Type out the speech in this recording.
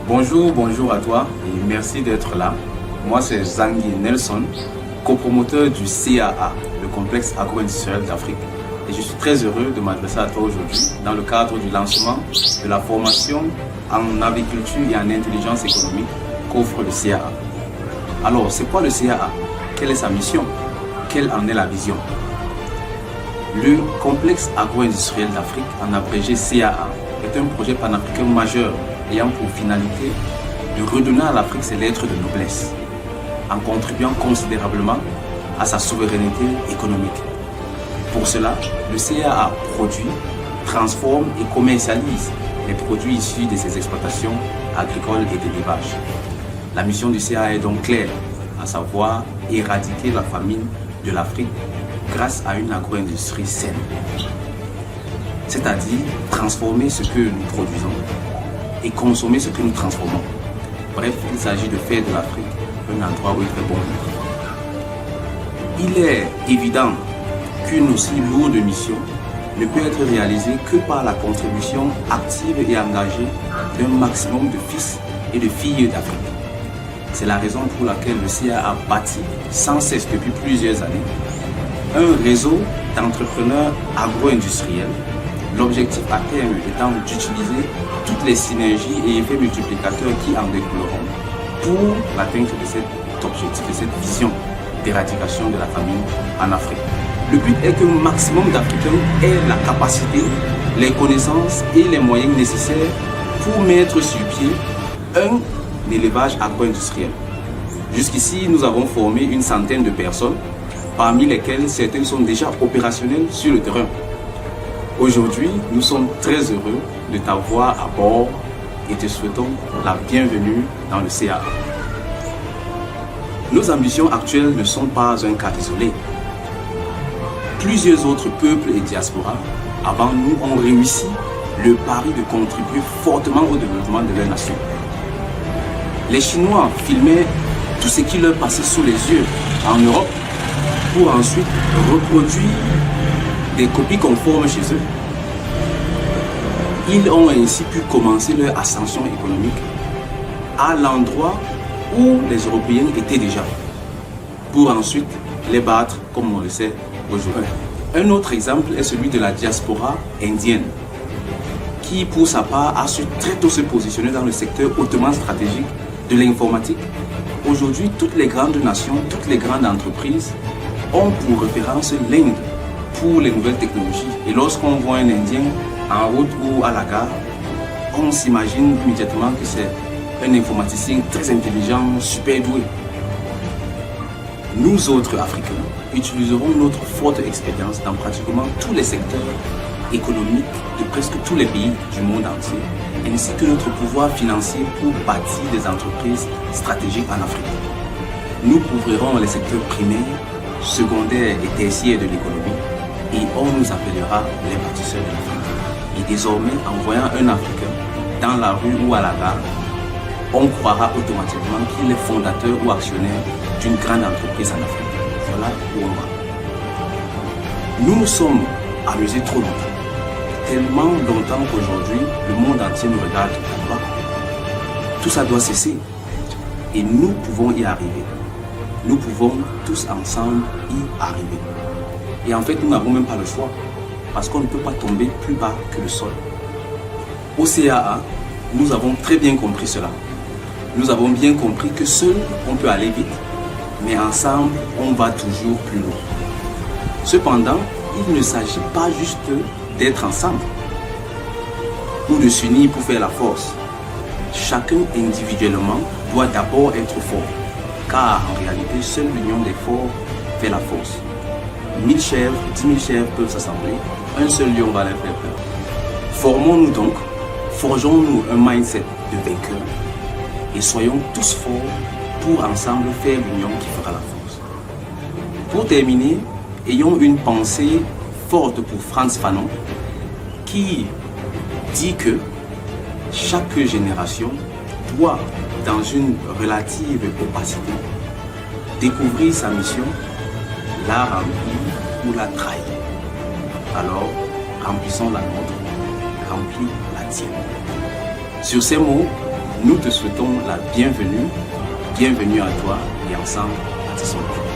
Bonjour à toi et merci d'être là. Moi, c'est Zangui Nelson, copromoteur du CAA, le complexe agro-industriel d'Afrique. Et je suis très heureux de m'adresser à toi aujourd'hui dans le cadre du lancement de la formation en agriculture et en intelligence économique qu'offre le CAA. Alors, c'est quoi le CAA? Quelle est sa mission? Quelle en est la vision? Le complexe agro-industriel d'Afrique, en abrégé CAA, est un projet panafricain majeur ayant pour finalité de redonner à l'Afrique ses lettres de noblesse, en contribuant considérablement à sa souveraineté économique. Pour cela, le CAA produit, transforme et commercialise les produits issus de ses exploitations agricoles et d'élevage. La mission du CAA est donc claire, à savoir éradiquer la famine de l'Afrique grâce à une agro-industrie saine. C'est-à-dire transformer ce que nous produisons et consommer ce que nous transformons. Bref, il s'agit de faire de l'Afrique un endroit où il fait bon vivre. Il est évident qu'une aussi lourde mission ne peut être réalisée que par la contribution active et engagée d'un maximum de fils et de filles d'Afrique. C'est la raison pour laquelle le CAA a bâti sans cesse depuis plusieurs années un réseau d'entrepreneurs agro-industriels, l'objectif à terme étant d'utiliser toutes les synergies et effets multiplicateurs qui en découleront pour l'atteinte de cet objectif, de cette vision d'éradication de la famine en Afrique. Le but est qu'un maximum d'Africains aient la capacité, les connaissances et les moyens nécessaires pour mettre sur pied un élevage agro-industriel. Jusqu'ici, nous avons formé une centaine de personnes, parmi lesquelles certaines sont déjà opérationnelles sur le terrain. Aujourd'hui, nous sommes très heureux de t'avoir à bord et te souhaitons la bienvenue dans le CAA. Nos ambitions actuelles ne sont pas un cas isolé. Plusieurs autres peuples et diasporas avant nous ont réussi le pari de contribuer fortement au développement de leur nation. Les Chinois filmaient tout ce qui leur passait sous les yeux en Europe pour ensuite reproduire des copies conformes chez eux. Ils ont ainsi pu commencer leur ascension économique à l'endroit où les Européens étaient déjà, pour ensuite les battre comme on le sait aujourd'hui. Un autre exemple est celui de la diaspora indienne, qui pour sa part a su très tôt se positionner dans le secteur hautement stratégique de l'informatique. Aujourd'hui, toutes les grandes nations, toutes les grandes entreprises ont pour référence l'Inde pour les nouvelles technologies. Et lorsqu'on voit un Indien en route ou à la gare, on s'imagine immédiatement que c'est un informaticien très intelligent, super doué. Nous autres Africains utiliserons notre forte expérience dans pratiquement tous les secteurs économiques de presque tous les pays du monde entier, ainsi que notre pouvoir financier pour bâtir des entreprises stratégiques en Afrique. Nous couvrirons les secteurs primaires, secondaires et tertiaires de l'économie et on nous appellera les bâtisseurs de l'Afrique. Et désormais, en voyant un Africain dans la rue ou à la gare, on croira automatiquement qu'il est fondateur ou actionnaire d'une grande entreprise en Afrique. Voilà où on va. Nous nous sommes amusés trop longtemps. Tellement longtemps qu'aujourd'hui, le monde entier nous regarde en bas. Tout ça doit cesser. Et nous pouvons y arriver. Nous pouvons tous ensemble y arriver. Et en fait, nous n'avons même pas le choix. Parce qu'on ne peut pas tomber plus bas que le sol. Au CAA, nous avons très bien compris cela. Nous avons bien compris que seul, on peut aller vite. Mais ensemble, on va toujours plus loin. Cependant, il ne s'agit pas juste d'être ensemble ou de s'unir pour faire la force. Chacun individuellement doit d'abord être fort, car en réalité, seule l'union des forts fait la force. 1000 chèvres, 10 000 chèvres peuvent s'assembler, un seul lion va les faire peur. Formons-nous donc, forgeons-nous un mindset de vainqueur et soyons tous forts pour ensemble faire l'union qui fera la force. Pour terminer, ayons une pensée forte pour Frantz Fanon qui dit que chaque génération doit, dans une relative opacité, découvrir sa mission, la remplir ou la trahir. Alors, remplissons la nôtre, remplis la tienne. Sur ces mots, nous te souhaitons la bienvenue. Bienvenue à toi et ensemble, bâtissons le futur.